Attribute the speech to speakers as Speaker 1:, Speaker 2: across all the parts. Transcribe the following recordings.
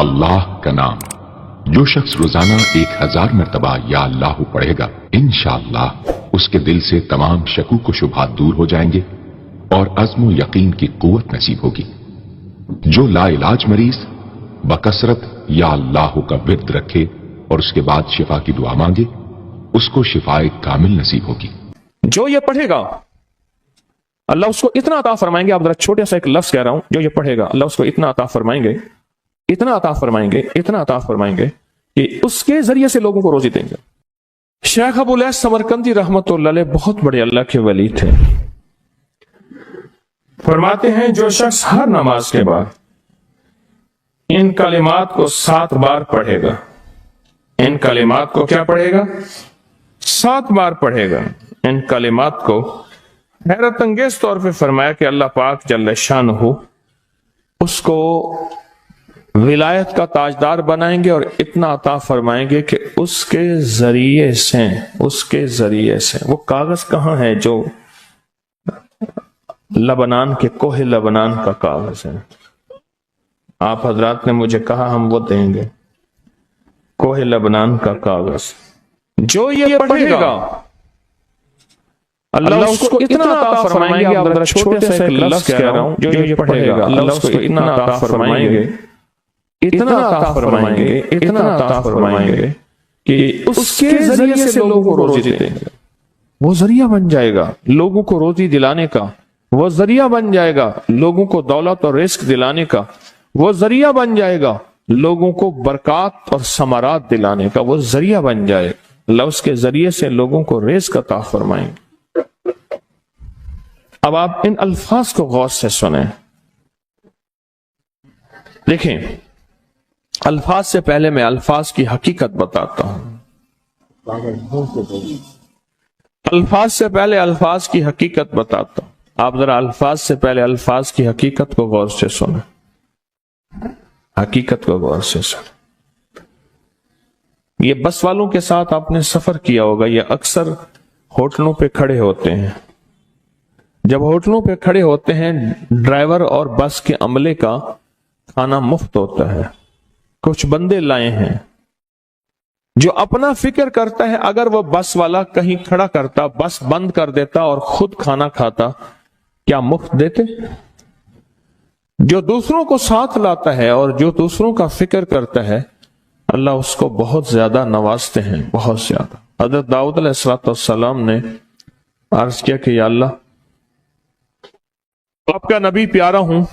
Speaker 1: اللہ کا نام جو شخص روزانہ 1000 مرتبہ یا اللہ پڑھے گا، انشاءاللہ اس کے دل سے تمام شکوک و شبہات دور ہو جائیں گے اور عزم و یقین کی قوت نصیب ہوگی۔ جو لا علاج مریض بکثرت یا اللہ کا ورد رکھے اور اس کے بعد شفا کی دعا مانگے، اس کو شفائے کامل نصیب ہوگی۔
Speaker 2: جو یہ پڑھے گا اللہ اس کو اتنا عطا فرمائیں گے، آپ ذرا چھوٹے سا ایک لفظ کہہ رہا ہوں، جو یہ پڑھے گا اللہ اس کو اتنا عطا فرمائیں گے، اتنا عطا فرمائیں گے، اتنا عطا فرمائیں گے کہ اس کے ذریعے سے لوگوں کو روزی دیں گے۔ شیخ ابو الیاس سمرقندی رحمت اللہ علیہ بہت بڑے اللہ کے ولی تھے۔ فرماتے ہیں جو شخص ہر نماز کے بعد ان کلمات کو 7 بار پڑھے گا، ان کلمات کو کیا پڑھے گا؟ 7 بار پڑھے گا ان کلمات کو۔ حیرت انگیز طور پہ فرمایا کہ اللہ پاک جل شانہ اس کو ولایت کا تاجدار بنائیں گے اور اتنا عطا فرمائیں گے کہ اس کے ذریعے سے وہ کاغذ کہاں ہے جو لبنان کے کوہ لبنان کا کاغذ ہے، آپ حضرات نے مجھے کہا ہم وہ دیں گے، کوہ لبنان کا کاغذ۔ جو یہ پڑھے گا اللہ اس کو اتنا عطا فرمائیں گے، آپ ذرا چھوٹے سے ایک لفظ کہہ رہا ہوں، جو یہ پڑھے گا اللہ اس کو اتنا عطا فرمائیں گے، اتنا عطا فرمائیں گے، اتنا عطا فرمائیں گے کہ اس کے ذریعے سے لوگوں کو روزی دیں گے۔ وہ ذریعہ بن جائے گا لوگوں کو روزی دلانے کا، وہ ذریعہ بن جائے گا لوگوں کو دولت اور رزق دلانے کا، وہ ذریعہ بن جائے گا لوگوں کو برکات اور ثمرات دلانے کا، وہ ذریعہ بن جائے گا۔ اللہ اس کے ذریعے سے لوگوں کو رزق عطا فرمائیں گے۔ اب آپ ان الفاظ کو غور سے سنیں، دیکھیں الفاظ سے پہلے میں الفاظ کی حقیقت بتاتا ہوں، الفاظ سے پہلے الفاظ کی حقیقت بتاتا ہوں، آپ ذرا الفاظ سے پہلے الفاظ کی حقیقت کو غور سے سنیں، حقیقت کو غور سے سنیں۔ یہ بس والوں کے ساتھ آپ نے سفر کیا ہوگا، یہ اکثر ہوٹلوں پہ کھڑے ہوتے ہیں۔ جب ہوٹلوں پہ کھڑے ہوتے ہیں ڈرائیور اور بس کے عملے کا کھانا مفت ہوتا ہے، کچھ بندے لائے ہیں جو اپنا فکر کرتا ہے اگر وہ بس والا کہیں کھڑا کرتا، بس بند کر دیتا اور خود کھانا کھاتا، کیا مفت دیتے؟ جو دوسروں کو ساتھ لاتا ہے اور جو دوسروں کا فکر کرتا ہے اللہ اس کو بہت زیادہ نوازتے ہیں، بہت زیادہ۔ حضرت داؤد علیہ السلام نے عرض کیا کہ یا اللہ آپ کا نبی پیارا ہوں،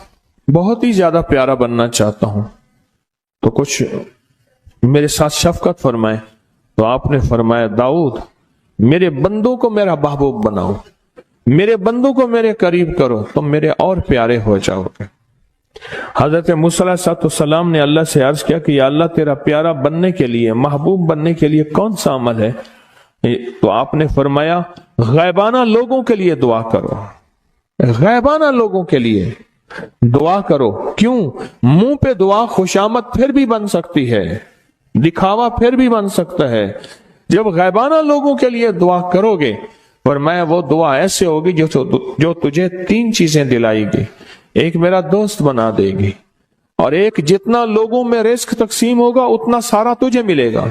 Speaker 2: بہت ہی زیادہ پیارا بننا چاہتا ہوں، تو کچھ میرے ساتھ شفقت فرمائے۔ تو آپ نے فرمایا داؤد میرے بندوں کو میرا محبوب بناؤ، میرے بندوں کو میرے قریب کرو، تم میرے اور پیارے ہو جاؤ گے۔ حضرت موسیٰ علیہ السلام نے اللہ سے عرض کیا کہ یا اللہ تیرا پیارا بننے کے لیے، محبوب بننے کے لیے کون سا عمل ہے؟ تو آپ نے فرمایا غیبانہ لوگوں کے لیے دعا کرو، غیبانہ لوگوں کے لیے دعا کرو۔ کیوں؟ منہ پہ دعا خوشامد پھر بھی بن سکتی ہے، دکھاوا پھر بھی بن سکتا ہے، جب غیبانہ لوگوں کے لیے دعا کرو گے فرمایا وہ دعا ایسے ہوگی جو تجھے 3 چیزیں دلائے گی، ایک میرا دوست بنا دے گی، اور ایک جتنا لوگوں میں رزق تقسیم ہوگا اتنا سارا تجھے ملے گا،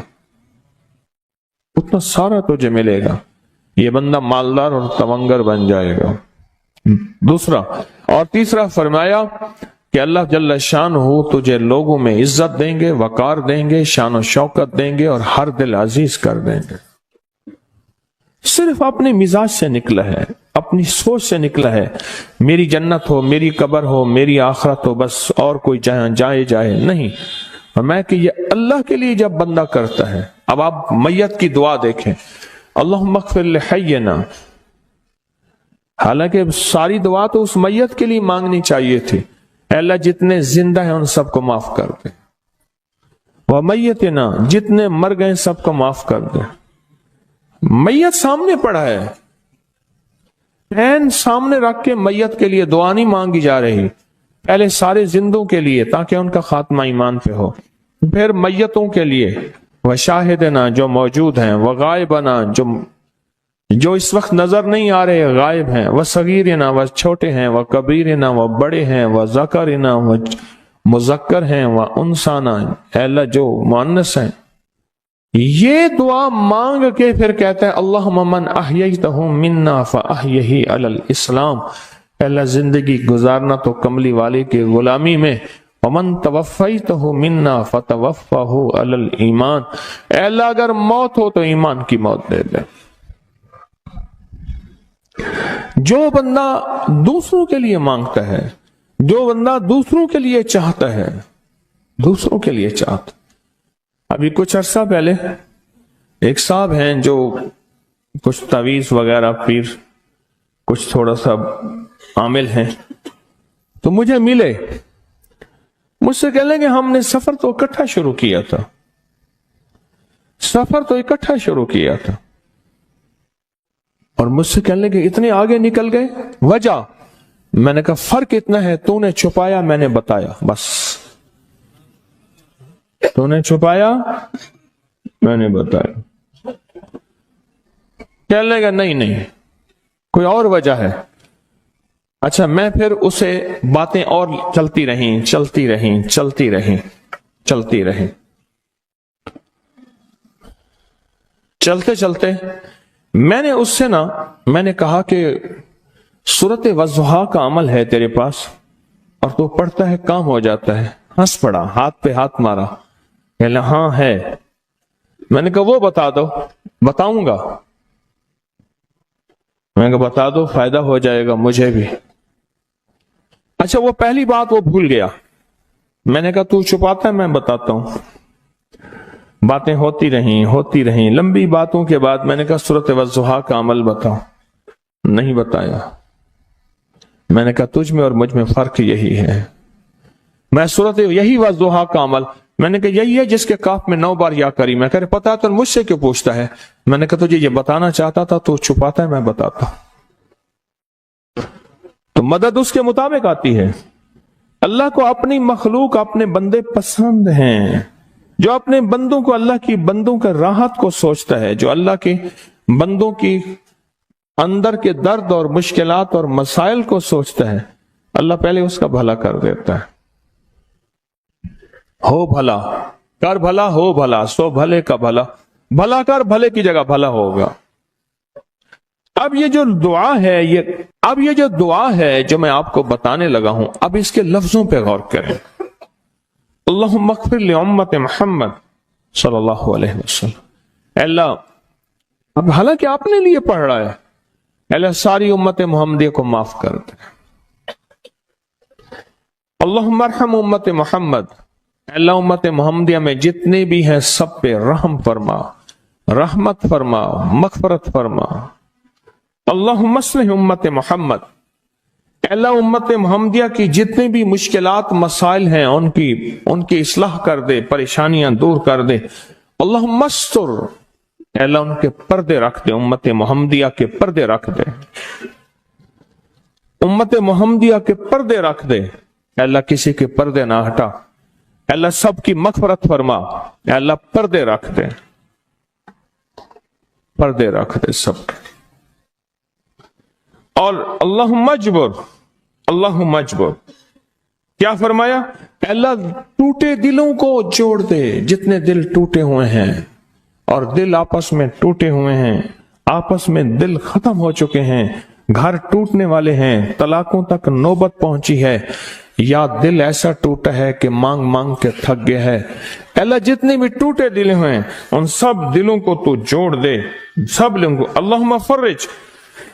Speaker 2: اتنا سارا تجھے ملے گا، یہ بندہ مالدار اور تونگر بن جائے گا۔ دوسرا اور تیسرا فرمایا کہ اللہ جل شانہ تجھے لوگوں میں عزت دیں گے، وقار دیں گے، شان و شوکت دیں گے اور ہر دل عزیز کر دیں گے۔ صرف اپنے مزاج سے نکلا ہے، اپنی سوچ سے نکلا ہے، میری جنت ہو، میری قبر ہو، میری آخرت ہو، بس اور کوئی جائے نہیں۔ فرمایا کہ یہ اللہ کے لیے جب بندہ کرتا ہے۔ اب آپ میت کی دعا دیکھیں، اللہم اغفر لحینا، حالانکہ ساری دعا تو اس میت کے لیے مانگنی چاہیے تھی، اے اللہ جتنے زندہ ہیں ان سب کو معاف کر دے، ومیتنا جتنے مر گئے سب کو معاف کر دے۔ میت سامنے پڑا ہے، پین سامنے رکھ کے میت کے لیے دعا نہیں مانگی جا رہی، پہلے سارے زندوں کے لیے تاکہ ان کا خاتمہ ایمان پہ ہو، پھر میتوں کے لیے، وشاہدنا جو موجود ہیں، وغائبنا جو اس وقت نظر نہیں آ رہے غائب ہیں، وصغیرنا وہ چھوٹے ہیں، وکبیرنا وہ بڑے ہیں، وذکرنا وہ مذکر ہیں و انسانا، اے اللہ جو مؤنث ہیں، یہ دعا مانگ کے پھر کہتا ہے اللہم من احییتہ منا فاحیہ علی الاسلام، اے اللہ زندگی گزارنا تو کملی والے کے غلامی میں، ومن توفیتہ منا فتوفہ علی الایمان، اے اللہ اگر موت ہو تو ایمان کی موت دے دے۔ جو بندہ دوسروں کے لیے مانگتا ہے، جو بندہ دوسروں کے لیے چاہتا ہے، دوسروں کے لیے چاہتا، ابھی کچھ عرصہ پہلے ایک صاحب ہیں جو کچھ تعویذ وغیرہ پیر کچھ تھوڑا سا عامل ہیں، تو مجھے ملے، مجھ سے کہہ لیں کہ ہم نے سفر تو اکٹھا شروع کیا تھا، اور مجھ سے کہنے لگے اتنے آگے نکل گئے، وجہ؟ میں نے کہا فرق اتنا ہے، تو نے چھپایا میں نے بتایا، بس تو نے چھپایا میں نے بتایا۔ کہنے لگا نہیں کوئی اور وجہ ہے۔ اچھا میں پھر اسے باتیں اور چلتی رہیں، چلتے میں نے اس سے میں نے کہا کہ سورت والضحیٰ کا عمل ہے تیرے پاس اور تو پڑھتا ہے کام ہو جاتا ہے۔ ہنس پڑا، ہاتھ پہ ہاتھ مارا، کہنا ہاں ہے۔ میں نے کہا وہ بتا دو۔ بتاؤں گا، میں نے کہا بتا دو، فائدہ ہو جائے گا مجھے بھی۔ اچھا وہ پہلی بات وہ بھول گیا، میں نے کہا تو چھپاتا ہے میں بتاتا ہوں۔ باتیں ہوتی رہیں لمبی باتوں کے بعد میں نے کہا سورۃ والضحیٰ کا عمل بتاؤ، نہیں بتایا۔ میں نے کہا تجھ میں اور مجھ میں فرق یہی ہے، میں سورۃ یہی والضحیٰ کا عمل، میں نے کہا یہی ہے جس کے کاف میں 9 بار یا کری، میں کہہ رہے پتا تو مجھ سے کیوں پوچھتا ہے؟ میں نے کہا تجھے یہ بتانا چاہتا تھا تو چھپاتا ہے میں بتاتا۔ تو مدد اس کے مطابق آتی ہے۔ اللہ کو اپنی مخلوق اپنے بندے پسند ہیں، جو اپنے بندوں کو اللہ کی بندوں کا راحت کو سوچتا ہے، جو اللہ کے بندوں کی اندر کے درد اور مشکلات اور مسائل کو سوچتا ہے، اللہ پہلے اس کا بھلا کر دیتا ہے۔ ہو بھلا کر بھلا، ہو بھلا سو بھلے کا بھلا، بھلا کر بھلے کی جگہ بھلا ہوگا۔ اب یہ جو دعا ہے جو میں آپ کو بتانے لگا ہوں، اب اس کے لفظوں پہ غور کریں۔ اللہم اغفر لامت محمد صلی اللہ علیہ وسلم، اے اللہ، اب حالانکہ آپ نے لیے پڑھ رہا ہے، اے اللہ ساری امت محمدیہ کو معاف کر دے۔ اللہم ارحم امت محمد، اے اللہ امت محمدیہ میں جتنے بھی ہیں سب پہ رحم فرما، رحمت فرما، مغفرت فرما۔ اللہم اصلح امت محمد، اے اللہ امت محمدیہ کی جتنے بھی مشکلات مسائل ہیں ان کی اصلاح کر دے، پریشانیاں دور کر دے۔ اللہم استر، اے اللہ ان کے پردے رکھ دے، امت محمدیہ کے پردے رکھ دے، امت محمدیہ کے پردے رکھ دے، اے اللہ کسی کے پردے نہ ہٹا، اے اللہ سب کی مغفرت فرما، اے اللہ پردے رکھ دے، پردے رکھ دے سب۔ اور اللہم اجبر، کیا فرمایا؟ اے اللہ ٹوٹے دلوں کو جوڑ دے، جتنے دل ٹوٹے ہوئے ہیں اور دل آپس میں ٹوٹے ہوئے ہیں، آپس میں دل ختم ہو چکے ہیں، گھر ٹوٹنے والے ہیں، طلاقوں تک نوبت پہنچی ہے، یا دل ایسا ٹوٹا ہے کہ مانگ مانگ کے تھک گیا ہے، اے اللہ جتنے بھی ٹوٹے دل ہیں ان سب دلوں کو تو جوڑ دے، سب لوگوں کو۔ اللہم فرج،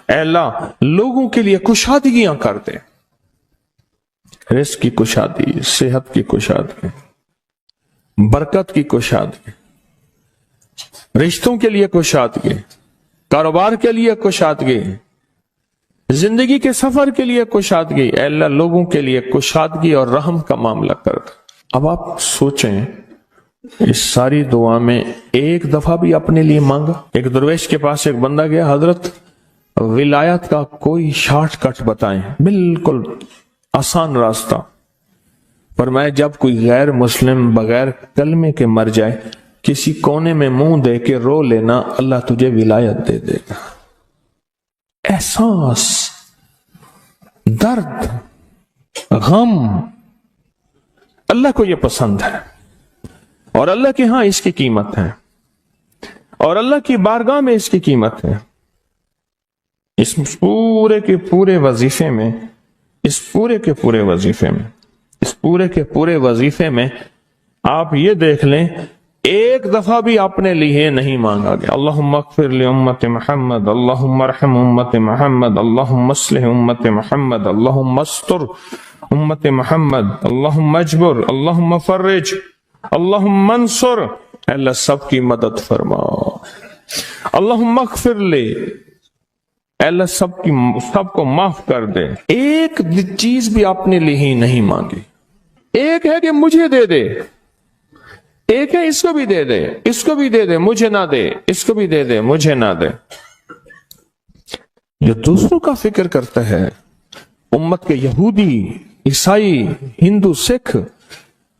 Speaker 2: اے اللہ لوگوں کے لیے کشادگیاں کر دے، رزق کی کشادگی، صحت کی کشادگی، برکت کی کشادگی، رشتوں کے لیے کشادگی، کاروبار کے لیے کشادگی، زندگی کے سفر کے لیے کشادگی، اے اللہ لوگوں کے لیے کشادگی اور رحم کا معاملہ کر دے۔ اب آپ سوچیں اس ساری دعا میں ایک دفعہ بھی اپنے لیے مانگا؟ ایک درویش کے پاس ایک بندہ گیا، حضرت ولایت کا کوئی شارٹ کٹ بتائیں، بالکل آسان راستہ۔ فرمایا جب کوئی غیر مسلم بغیر کلمے کے مر جائے، کسی کونے میں منہ دے کے رو لینا، اللہ تجھے ولایت دے دے گا۔ احساس، درد، غم، اللہ کو یہ پسند ہے اور اللہ کے ہاں اس کی قیمت ہے اور اللہ کی بارگاہ میں اس کی قیمت ہے۔ اس پورے کے پورے وظیفے میں آپ یہ دیکھ لیں، ایک دفعہ بھی آپ نے لیے نہیں مانگا گیا اللہم اغفر لامت محمد، اللہم ارحم امت محمد، اللہم اصلح امت محمد، اللہم استر امت محمد، اللہم اجبر، اللہم فرج، اللہم منصر، اللہ سب کی مدد فرما، اللہم اغفر لے، اللہ سب کو معاف کر دے۔ ایک چیز بھی آپ نے لی ہی نہیں مانگی۔ ایک ہے کہ مجھے دے دے، ایک ہے اس کو بھی دے دے، اس کو بھی دے دے مجھے نہ دے، اس کو بھی دے دے مجھے نہ دے۔ جو دوسروں کا فکر کرتا ہے، امت کے یہودی، عیسائی، ہندو، سکھ،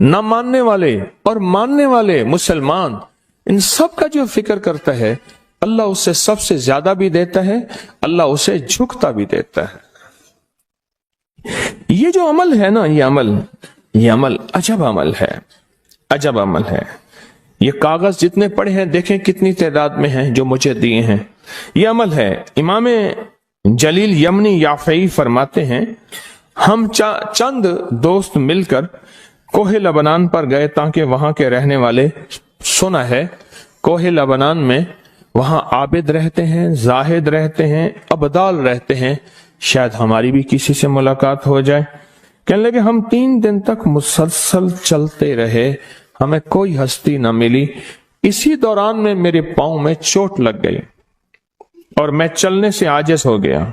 Speaker 2: نہ ماننے والے اور ماننے والے مسلمان، ان سب کا جو فکر کرتا ہے، اللہ اسے سب سے زیادہ بھی دیتا ہے، اللہ اسے جھکتا بھی دیتا ہے۔ یہ جو عمل ہے نا، یہ عمل عجب عمل ہے۔ یہ کاغذ جتنے پڑے ہیں دیکھیں کتنی تعداد میں ہیں جو مجھے دیے ہیں، یہ عمل ہے۔ امام جلیل یمنی یافعی فرماتے ہیں، ہم چند دوست مل کر کوہ لبنان پر گئے تاکہ وہاں کے رہنے والے، سنا ہے کوہ لبنان میں وہاں عابد رہتے ہیں، زاہد رہتے ہیں، ابدال رہتے ہیں، شاید ہماری بھی کسی سے ملاقات ہو جائے۔ کہنے لگے ہم 3 دن تک مسلسل چلتے رہے، ہمیں کوئی ہستی نہ ملی۔ اسی دوران میں میرے پاؤں میں چوٹ لگ گئی اور میں چلنے سے عاجز ہو گیا۔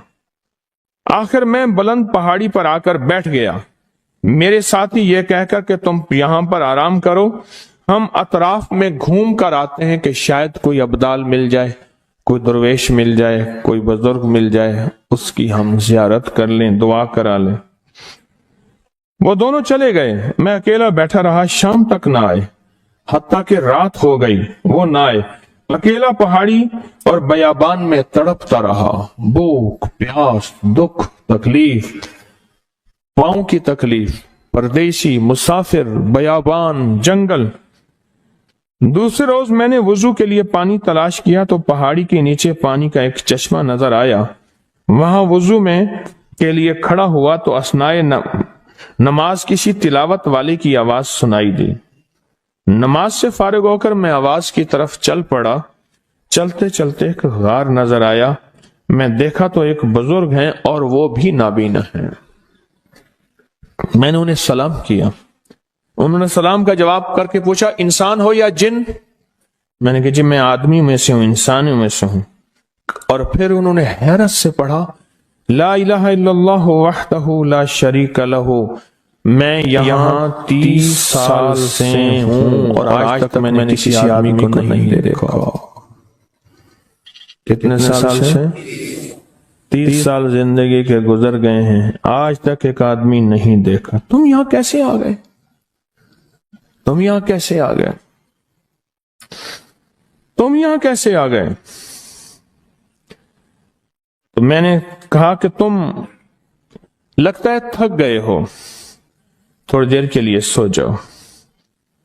Speaker 2: آخر میں بلند پہاڑی پر آ کر بیٹھ گیا۔ میرے ساتھی یہ کہہ کر کہ تم یہاں پر آرام کرو، ہم اطراف میں گھوم کر آتے ہیں کہ شاید کوئی ابدال مل جائے، کوئی درویش مل جائے، کوئی بزرگ مل جائے، اس کی ہم زیارت کر لیں، دعا کرا لیں۔ وہ دونوں چلے گئے، میں اکیلا بیٹھا رہا، شام تک نہ آئے، حتیٰ کہ رات ہو گئی، وہ نہ آئے۔ اکیلا پہاڑی اور بیابان میں تڑپتا رہا، بھوک، پیاس، دکھ، تکلیف، پاؤں کی تکلیف، پردیسی، مسافر، بیابان، جنگل۔ دوسرے روز میں نے وضو کے لیے پانی تلاش کیا تو پہاڑی کے نیچے پانی کا ایک چشمہ نظر آیا۔ وہاں وضو میں کے لیے کھڑا ہوا تو اثنائے نماز کسی تلاوت والے کی آواز سنائی دی۔ نماز سے فارغ ہو کر میں آواز کی طرف چل پڑا۔ چلتے چلتے ایک غار نظر آیا، میں دیکھا تو ایک بزرگ ہیں اور وہ بھی نابینا ہیں۔ میں نے انہیں سلام کیا، انہوں نے سلام کا جواب کر کے پوچھا انسان ہو یا جن؟ میں نے کہا جی میں آدمی میں سے ہوں، انسانوں میں سے ہوں۔ اور پھر انہوں نے حیرت سے پڑھا لا الہ الا اللہ وحدہ لا شریک لہ، میں یہاں 30 سال سے ہوں اور آج تک میں نے کسی آدمی کو نہیں دیکھا۔ کتنے سال سے؟ 30 سال زندگی کے گزر گئے ہیں، آج تک ایک آدمی نہیں دیکھا۔ تم یہاں کیسے آ گئے؟ تم یہاں کیسے آ گئے؟ تم یہاں کیسے آ گئے؟ تو میں نے کہا کہ تم لگتا ہے تھک گئے ہو، تھوڑی دیر کے لیے سو جاؤ۔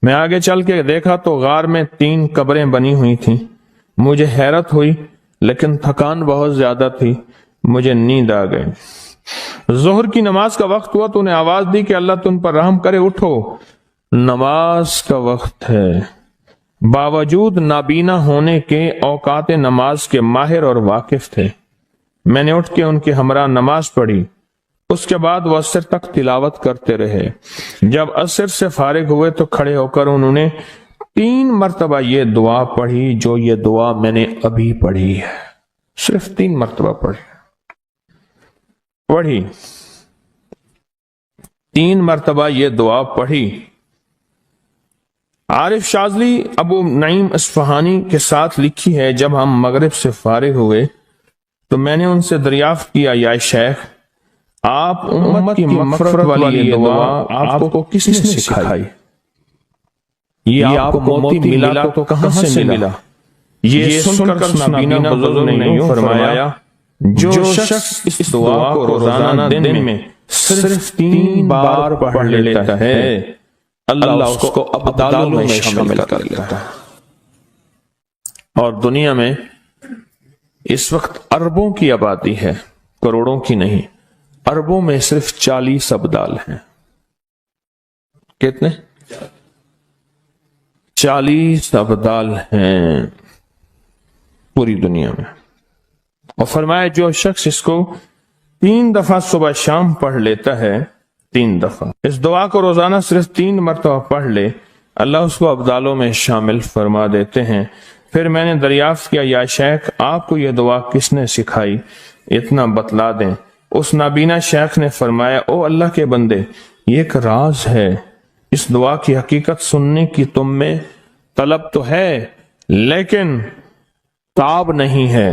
Speaker 2: میں آگے چل کے دیکھا تو غار میں 3 قبریں بنی ہوئی تھیں۔ مجھے حیرت ہوئی لیکن تھکان بہت زیادہ تھی، مجھے نیند آ گئی۔ ظہر کی نماز کا وقت ہوا تو انہیں آواز دی کہ اللہ تم پر رحم کرے، اٹھو نماز کا وقت ہے۔ باوجود نابینا ہونے کے اوقات نماز کے ماہر اور واقف تھے۔ میں نے اٹھ کے ان کے ہمراہ نماز پڑھی، اس کے بعد وہ عصر تک تلاوت کرتے رہے۔ جب عصر سے فارغ ہوئے تو کھڑے ہو کر انہوں نے 3 مرتبہ یہ دعا پڑھی جو یہ دعا میں نے ابھی پڑھی ہے، صرف 3 مرتبہ پڑھی 3 مرتبہ یہ دعا پڑھی۔ عارف شاذلی ابو نعیم اصفہانی کے ساتھ لکھی ہے، جب ہم مغرب سے فارغ ہوئے تو میں نے ان سے دریافت کیا یا شیخ آپ امت کی مغفرت والی یہ دعا آپ کو کس نے سکھائی؟ یہ آپ کو موتی ملا تو کہاں سے ملا؟ یہ سن کر نابینا بزرگ نے یوں فرمایا جو شخص اس دعا کو روزانہ دن میں صرف 3 بار پڑھ لیتا ہے اللہ اس کو ابدالوں میں شامل کر لیتا ہے۔ اور دنیا میں اس وقت اربوں کی آبادی ہے، کروڑوں کی نہیں، اربوں میں صرف 40 ابدال ہیں۔ کتنے؟ 40 ابدال ہیں پوری دنیا میں۔ اور فرمایا جو شخص اس کو 3 دفعہ صبح شام پڑھ لیتا ہے، 3 دفعہ اس دعا کو روزانہ صرف 3 مرتبہ پڑھ لے، اللہ اس کو ابدالوں میں شامل فرما دیتے ہیں۔ پھر میں نے دریافت کیا یا شیخ آپ کو یہ دعا کس نے سکھائی، اتنا بتلا دیں۔ اس نابینا شیخ نے فرمایا او اللہ کے بندے، یہ ایک راز ہے، اس دعا کی حقیقت سننے کی تم میں طلب تو ہے لیکن تاب نہیں ہے،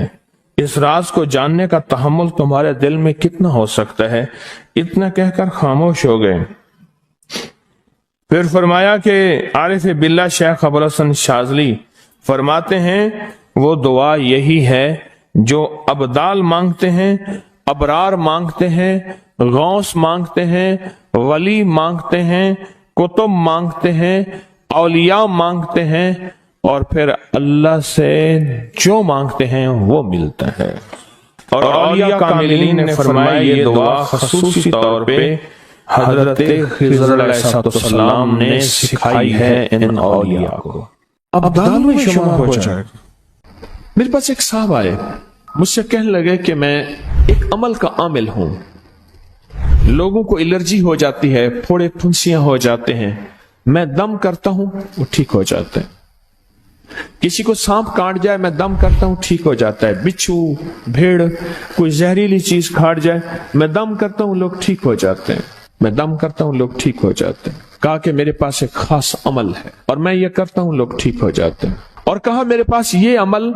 Speaker 2: اس راز کو جاننے کا تحمل تمہارے دل میں کتنا ہو سکتا ہے؟ اتنا کہہ کر خاموش ہو گئے۔ پھر فرمایا کہ عارف باللہ شیخ ابوالحسن شاذلی فرماتے ہیں وہ دعا یہی ہے جو ابدال مانگتے ہیں، ابرار مانگتے ہیں، غوث مانگتے ہیں، ولی مانگتے ہیں، کتب مانگتے ہیں، اولیاء مانگتے ہیں، اور پھر اللہ سے جو مانگتے ہیں وہ ملتا ہے۔ اور اولیاء کاملین نے فرمایا یہ دعا خصوصی طور پہ حضرت خضر علیہ السلام نے سکھائی ہے ان اولیاء کو۔ ابدال میں شمار ہو جائے گا۔ میرے پاس ایک صاحب آئے، مجھ سے کہنے لگے کہ میں ایک عمل کا عامل ہوں، لوگوں کو الرجی ہو جاتی ہے، پھوڑے پھنسیاں ہو جاتے ہیں، میں دم کرتا ہوں وہ ٹھیک ہو جاتے ہیں، کسی کو سانپ کاٹ جائے میں دم کرتا ہوں ٹھیک ہو جاتا ہے، بچھو بھیڑ کوئی زہریلی چیز کھاٹ جائے میں دم کرتا ہوں لوگ ٹھیک ہو جاتے ہیں، میں دم کرتا ہوں لوگ ٹھیک ہو جاتے ہیں۔ کہا کہ میرے پاس ایک خاص عمل ہے اور میں یہ کرتا ہوں لوگ ٹھیک ہو جاتے ہیں، اور کہا میرے پاس یہ عمل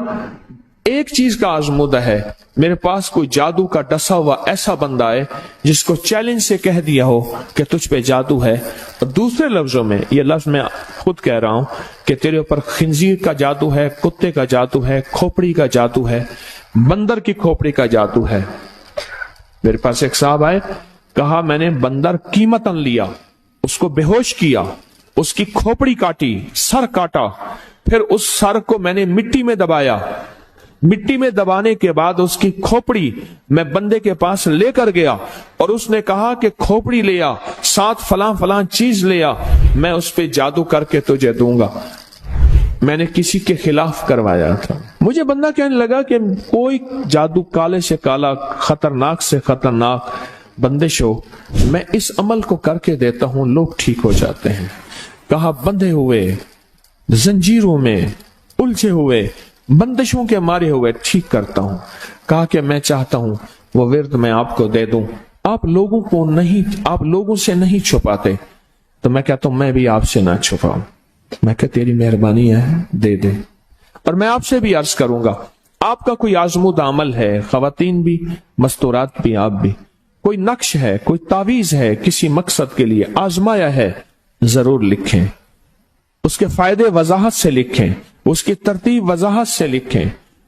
Speaker 2: ایک چیز کا آزمودہ ہے، میرے پاس کوئی جادو کا ڈسا ہوا ایسا بندہ ہے جس کو چیلنج سے کہہ دیا ہو کہ تجھ پہ جادو ہے، اور دوسرے لفظوں میں یہ لفظ میں خود کہہ رہا ہوں کہ تیرے اوپر خنزیر کا جادو ہے، کتے کا جادو ہے، کھوپڑی کا جادو ہے، بندر کی کھوپڑی کا جادو ہے۔ میرے پاس ایک صاحب آئے، کہا میں نے بندر قیمتاً لیا، اس کو بے ہوش کیا، اس کی کھوپڑی کاٹی، سر کاٹا، پھر اس سر کو میں نے مٹی میں دبایا، مٹی میں دبانے کے بعد اس کی کھوپڑی میں بندے کے پاس لے کر گیا، اور اس نے کہا کہ کھوپڑی لیا، ساتھ فلاں فلاں چیز لیا، میں اس پہ جادو کر کے تجھے دوں گا۔ میں نے کسی کے خلاف کروایا تھا، مجھے بندہ کہنے لگا کہ کوئی جادو کالے سے کالا، خطرناک سے خطرناک بندش ہو، میں اس عمل کو کر کے دیتا ہوں لوگ ٹھیک ہو جاتے ہیں۔ کہا بندھے ہوئے، زنجیروں میں الجھے ہوئے، بندشوں کے مارے ہوئے ٹھیک کرتا ہوں۔ کہا کہ میں چاہتا ہوں وہ ورد میں آپ کو دے دوں، آپ لوگوں سے نہیں چھپاتے، تو میں کہتا ہوں میں بھی آپ سے نہ چھپاؤں، میں کہ تیری مہربانی ہے دے دے۔ اور میں آپ سے بھی عرض کروں گا آپ کا کوئی آزمودہ عمل ہے، خواتین بھی مستورات بھی آپ بھی، کوئی نقش ہے، کوئی تعویذ ہے، کسی مقصد کے لیے آزمایا ہے، ضرور لکھیں، اس کے فائدے وضاحت سے لکھیں، اس کی ترتیب وضاحت سے لکھیں،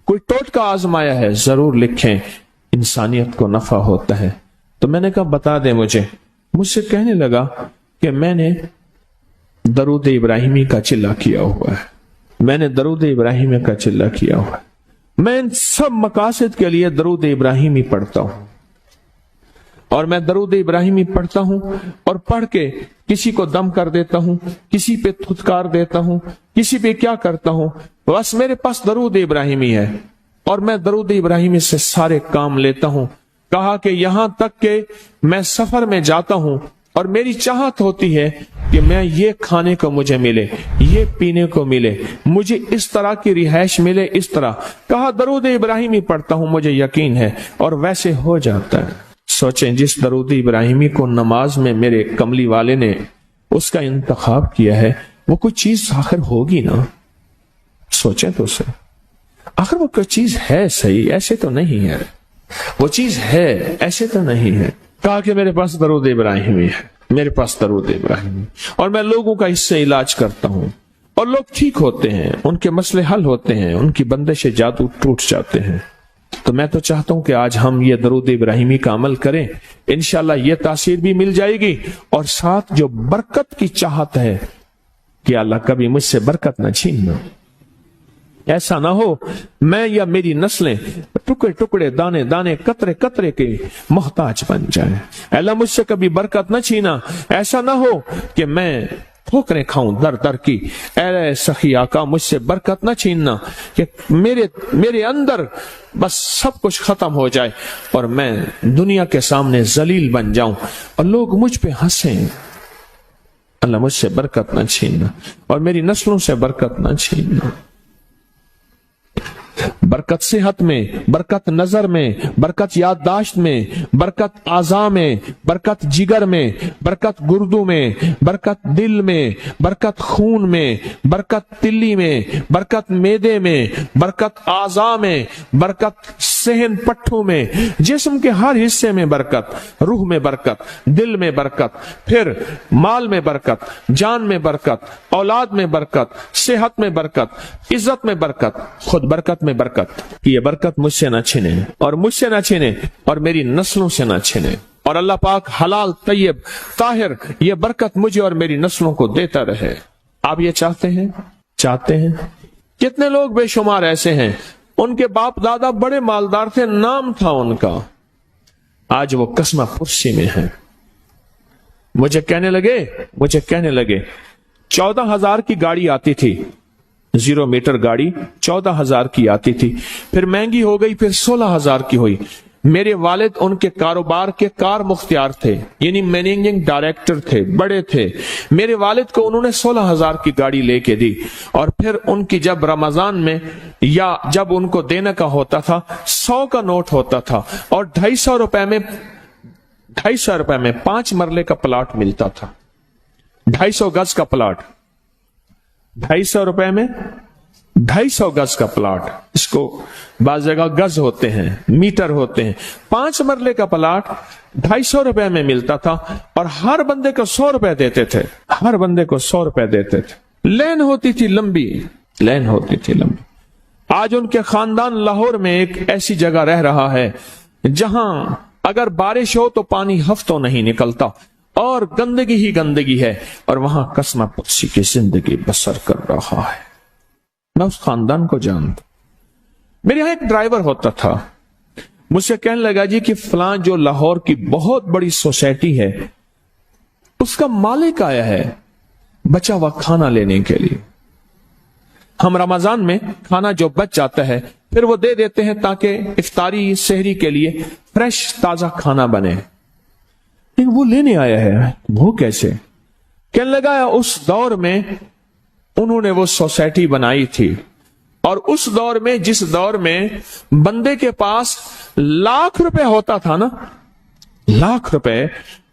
Speaker 2: کوئی ٹوٹکا آزمایا ہے ضرور لکھیں، انسانیت کو نفع ہوتا ہے۔ تو میں نے کہا بتا دیں مجھ سے کہنے لگا کہ میں نے درود ابراہیمی کا چلہ کیا ہوا ہے، میں نے درود ابراہیمی کا چلہ کیا ہوا ہے، میں ان سب مقاصد کے لیے درود ابراہیمی پڑھتا ہوں، اور میں درود ابراہیمی پڑھتا ہوں اور پڑھ کے کسی کو دم کر دیتا ہوں، کسی پہ تھتکار دیتا ہوں، کسی پہ کیا کرتا ہوں، بس میرے پاس درود ابراہیمی ہے اور میں درود ابراہیمی سے سارے کام لیتا ہوں۔ کہا کہ یہاں تک کہ میں سفر میں جاتا ہوں اور میری چاہت ہوتی ہے کہ میں یہ کھانے کو مجھے ملے، یہ پینے کو ملے، مجھے اس طرح کی رہائش ملے، اس طرح، کہا درود ابراہیمی پڑھتا ہوں مجھے یقین ہے، اور ویسے ہو جاتا ہے۔ سوچیں جس درود ابراہیمی کو نماز میں میرے کملی والے نے اس کا انتخاب کیا ہے، وہ کوئی چیز آخر ہوگی نا، سوچیں تو اسے، آخر وہ کوئی چیز ہے صحیح، ایسے تو نہیں ہے، وہ چیز ہے ایسے تو نہیں ہے۔ کہا کہ میرے پاس درود ابراہیمی ہے، میرے پاس درود ابراہیمی، اور میں لوگوں کا اس سے علاج کرتا ہوں اور لوگ ٹھیک ہوتے ہیں، ان کے مسئلے حل ہوتے ہیں، ان کی بندش جادو ٹوٹ جاتے ہیں۔ تو میں تو چاہتا ہوں کہ آج ہم یہ درود ابراہیمی کا عمل کریں، انشاءاللہ یہ تاثیر بھی مل جائے گی، اور ساتھ جو برکت کی چاہت ہے کہ اللہ کبھی مجھ سے برکت نہ چھیننا، ایسا نہ ہو میں یا میری نسلیں ٹکڑے ٹکڑے دانے دانے قطرے قطرے کے محتاج بن جائیں۔ اللہ مجھ سے کبھی برکت نہ چھینا، ایسا نہ ہو کہ میں ٹھوکریں کھاؤں در در کی، اے سخی آقا مجھ سے برکت نہ چھیننا کہ میرے اندر بس سب کچھ ختم ہو جائے اور میں دنیا کے سامنے ذلیل بن جاؤں اور لوگ مجھ پہ ہنسیں۔ اللہ مجھ سے برکت نہ چھیننا اور میری نسلوں سے برکت نہ چھیننا۔ برکت صحت میں، برکت نظر میں، برکت یادداشت میں، برکت اعضاء میں، برکت جگر میں، برکت گردوں میں، برکت دل میں، برکت خون میں، برکت تلی میں، برکت معدے میں، برکت اعضاء میں، برکت صحن پٹھوں میں، جسم کے ہر حصے میں برکت، روح میں برکت، دل میں برکت، پھر مال میں برکت، جان میں برکت، اولاد میں برکت، صحت میں برکت، عزت میں برکت، خود برکت میں برکت۔ یہ برکت مجھ سے نہ چھنے اور مجھ سے نہ چھنے اور میری نسلوں سے نہ چھنے، اور اللہ پاک حلال طیب طاہر یہ برکت مجھے اور میری نسلوں کو دیتا رہے۔ آپ یہ چاہتے ہیں؟ کتنے لوگ بے شمار ایسے ہیں ان کے باپ دادا بڑے مالدار تھے، نام تھا ان کا، آج وہ قسمہ پرسی میں ہیں۔ مجھے کہنے لگے 14,000 کی گاڑی آتی تھی، 0 میٹر گاڑی 14,000 کی آتی تھی، پھر مہنگی ہو گئی، پھر 16,000 کی ہوئی۔ میرے والد ان کے کاروبار کے کار مختار تھے، یعنی مینیجنگ ڈائریکٹر تھے، بڑے تھے۔ میرے والد کو انہوں نے 16,000 کی گاڑی لے کے دی، اور پھر ان کی جب رمضان میں یا جب ان کو دینے کا ہوتا تھا 100 کا نوٹ ہوتا تھا، اور 250 روپے میں 5 مرلے کا پلاٹ ملتا تھا، 250 گز کا پلاٹ، 250 روپے میں 250 گز کا پلاٹ، اس کو بعض جگہ گز ہوتے ہیں، میٹر ہوتے ہیں، 5 مرلے کا پلاٹ 250 روپے میں ملتا تھا، اور ہر بندے کو 100 روپے دیتے تھے، ہر بندے کو 100 روپے دیتے تھے۔ لین ہوتی تھی لمبی۔ آج ان کے خاندان لاہور میں ایک ایسی جگہ رہ رہا ہے جہاں اگر بارش ہو تو پانی ہفتوں نہیں نکلتا، اور گندگی ہی گندگی ہے، اور وہاں قسمہ پرسی کی زندگی بسر کر رہا ہے۔ میں اس خاندان کو جانتا، میرے یہاں ایک ڈرائیور ہوتا تھا، مجھ سے کہنے لگا جی کہ فلاں جو لاہور کی بہت بڑی سوسائٹی ہے اس کا مالک آیا ہے بچا ہوا کھانا لینے کے لیے۔ ہم رمضان میں کھانا جو بچ جاتا ہے پھر وہ دے دیتے ہیں تاکہ افطاری سحری کے لیے فریش تازہ کھانا بنے، لیکن وہ لینے آیا ہے۔ وہ کیسے؟ کہنے لگا اس دور میں انہوں نے وہ سوسائٹی بنائی تھی، اور اس دور میں جس دور میں بندے کے پاس لاکھ روپے ہوتا تھا نا، لاکھ روپے،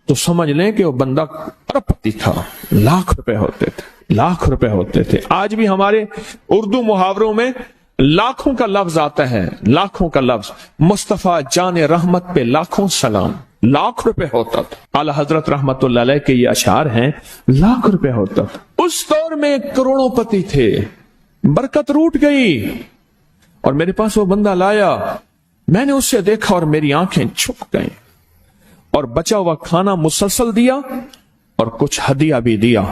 Speaker 2: تو سمجھ لیں کہ وہ بندہ ارب پتی تھا۔ لاکھ روپے ہوتے تھے۔ آج بھی ہمارے اردو محاوروں میں لاکھوں کا لفظ آتا ہے، لاکھوں کا لفظ، مصطفیٰ جان رحمت پہ لاکھوں سلام۔ لاکھ روپے ہوتا تھا۔ اعلی حضرت رحمت اللہ علیہ کے یہ اشعار ہیں، لاکھ روپے ہوتا تھا۔ اس دور میں کروڑوں پتی تھے، برکت روٹ گئی، اور میرے پاس وہ بندہ لایا، میں نے اسے دیکھا اور میری آنکھیں چھپ گئیں، اور بچا ہوا کھانا مسلسل دیا اور کچھ ہدیہ بھی دیا۔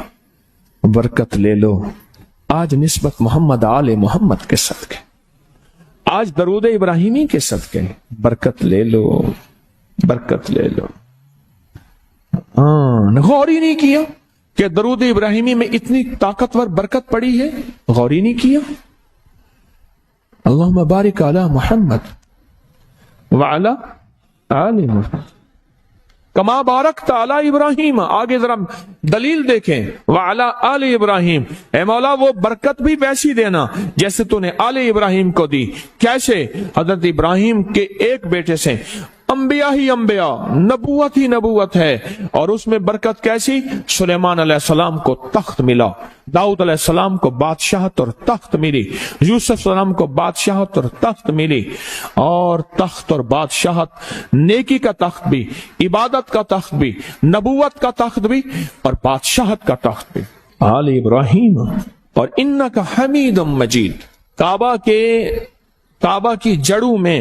Speaker 2: برکت لے لو آج نسبت محمد آل محمد کے صدقے، آج درود ابراہیمی کے صدقے، برکت لے لو، برکت لے لو۔ غور ہی نہیں کیا کہ درود ابراہیمی میں اتنی طاقتور برکت پڑی ہے، غور ہی نہیں کیا۔ اللہم بارک علی محمد وعلی آل محمد کما بارکت علی ابراہیم۔ آگے ذرا دلیل دیکھیں، وعلی آل ابراہیم، اے مولا وہ برکت بھی ویسی دینا جیسے تو نے آل ابراہیم کو دی۔ کیسے؟ حضرت ابراہیم کے ایک بیٹے سے انبیاء ہی انبیاء، نبوت ہی نبوت ہے، اور اس میں برکت کیسی؟ سلیمان علیہ السلام کو تخت ملا، داؤد علیہ السلام کو بادشاہت اور تخت ملی، یوسف علیہ السلام کو بادشاہت اور تخت ملی، اور تخت اور بادشاہت، نیکی کا تخت بھی، عبادت کا تخت بھی، نبوت کا تخت بھی، اور بادشاہت کا تخت بھی۔ آل ابراہیم اور انک حمید مجید۔ کعبہ کی جڑوں میں